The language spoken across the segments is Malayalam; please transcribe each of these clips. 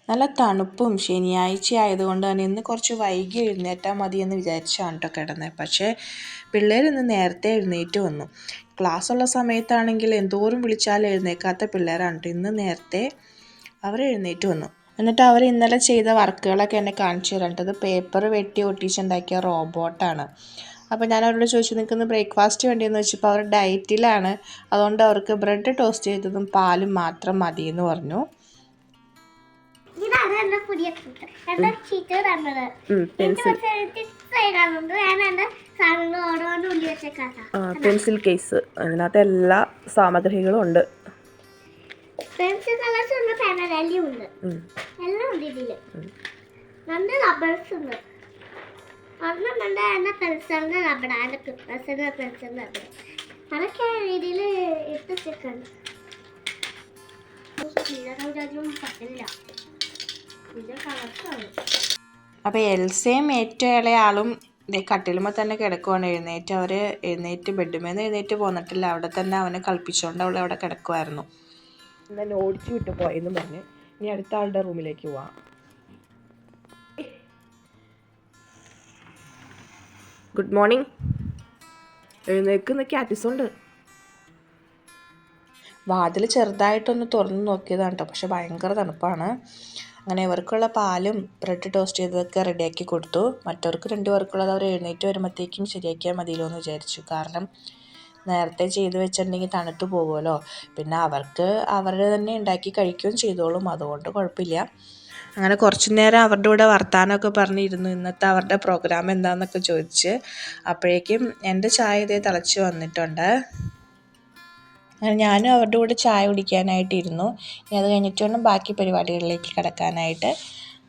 നല്ല തണുപ്പും ശനിയാഴ്ച ആയതുകൊണ്ട് തന്നെ ഇന്ന് കുറച്ച് വൈകി എഴുന്നേറ്റാൽ മതി എന്ന് വിചാരിച്ചാണ് കേട്ടോ കിടന്നത്. പക്ഷേ പിള്ളേർ ഇന്ന് നേരത്തെ എഴുന്നേറ്റ് വന്നു. ക്ലാസ്സുള്ള സമയത്താണെങ്കിൽ എന്തോരം വിളിച്ചാലും എഴുന്നേക്കാത്ത പിള്ളേരാണ് കേട്ടോ. ഇന്ന് നേരത്തെ അവർ എഴുന്നേറ്റ് വന്നു. എന്നിട്ട് അവർ ഇന്നലെ ചെയ്ത വർക്കുകളൊക്കെ എന്നെ കാണിച്ചു തരേണ്ടത് പേപ്പർ വെട്ടി ഒട്ടിച്ചുണ്ടാക്കിയ റോബോട്ടാണ്. അപ്പോൾ ഞാൻ അവരോട് ചോദിച്ചു നിൽക്കുന്ന ബ്രേക്ക്ഫാസ്റ്റ് വേണ്ടിയെന്ന് വെച്ചപ്പോൾ അവർ ഡയറ്റിലാണ്, അതുകൊണ്ട് അവർക്ക് ബ്രെഡ് ടോസ്റ്റ് ചെയ്തതും പാലും മാത്രം മതിയെന്ന് പറഞ്ഞു. പെൻസിൽ കേസ്, അതിനകത്ത് എല്ലാ സാമഗ്രികളും ഉണ്ട്. പെൻസിൽ കളേഴ്സ് ഉണ്ട്, പെൻസിലും ഉണ്ട്, എല്ലാം ഉണ്ട് ഇതില്. രണ്ട് റബ്ബേഴ്സ് ഉണ്ട്. ഒരെണ്ണം ഉണ്ട് എന്ന പെൻസിലിന്റെ റബ്ബർ, അതിന്റെ പെൻസിലിന്റെ റബ്ബർ. അതൊക്കെ രീതിയിൽ ഇട്ടിട്ടുണ്ട്. അപ്പോൾ എൽസയും ഏറ്റവും ഇളയ ആളും കട്ടിലുമ്പോൾ തന്നെ കിടക്കുവാണ്. എഴുന്നേറ്റ് ബെഡ്മേന്ന് എഴുന്നേറ്റ് പോന്നിട്ടില്ല. അവിടെ തന്നെ അവനെ കളിപ്പിച്ചുകൊണ്ട് അവൾ അവിടെ കിടക്കുമായിരുന്നു. എന്നാൽ ഓടിച്ചു വിട്ടു പോയെന്ന് പറഞ്ഞ് ഇനി അടുത്ത ആളുടെ റൂമിലേക്ക് പോവാം. Good morning. എഴുന്നേക്കുന്ന ക്യാറ്റിസുണ്ട്. വാതിൽ ചെറുതായിട്ടൊന്ന് തുറന്ന് നോക്കിയതാണ് കേട്ടോ, പക്ഷെ ഭയങ്കര തണുപ്പാണ്. അങ്ങനെ ഇവർക്കുള്ള പാലും ബ്രെഡ് ടോസ്റ്റ് ചെയ്തതൊക്കെ റെഡിയാക്കി കൊടുത്തു. മറ്റവർക്ക് 2 പേർക്കുള്ളത് അവർ എഴുന്നേറ്റ് വരുമ്പോഴത്തേക്കും ശരിയാക്കിയാൽ മതിയല്ലോ എന്ന് വിചാരിച്ചു. കാരണം നേരത്തെ ചെയ്ത് വെച്ചിട്ടുണ്ടെങ്കിൽ തണുത്ത് പോകുമല്ലോ. പിന്നെ അവർക്ക് അവരുടെ തന്നെ ഉണ്ടാക്കി കഴിക്കുകയും ചെയ്തോളും, അതുകൊണ്ട് കുഴപ്പമില്ല. അങ്ങനെ കുറച്ച് നേരം അവരുടെ കൂടെ വർത്താനമൊക്കെ പറഞ്ഞിരുന്നു. ഇന്നത്തെ അവരുടെ പ്രോഗ്രാം എന്താണെന്നൊക്കെ ചോദിച്ച്. അപ്പോഴേക്കും എൻ്റെ ചായ ഇതേ തിളച്ച് വന്നിട്ടുണ്ട്. ഞാനും അവരുടെ കൂടെ ചായ കുടിക്കാനായിട്ടിരുന്നു. ഇനി അത് കഴിഞ്ഞിട്ട് വേണം ബാക്കി പരിപാടികളിലേക്ക് കിടക്കാനായിട്ട്.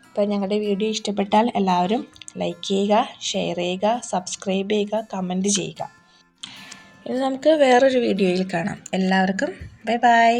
അപ്പോൾ ഞങ്ങളുടെ വീഡിയോ ഇഷ്ടപ്പെട്ടാൽ എല്ലാവരും ലൈക്ക് ചെയ്യുക, ഷെയർ ചെയ്യുക, സബ്സ്ക്രൈബ് ചെയ്യുക, കമൻറ്റ് ചെയ്യുക. ഇനി നമുക്ക് വേറൊരു വീഡിയോയിൽ കാണാം. എല്ലാവർക്കും ബൈ ബൈ.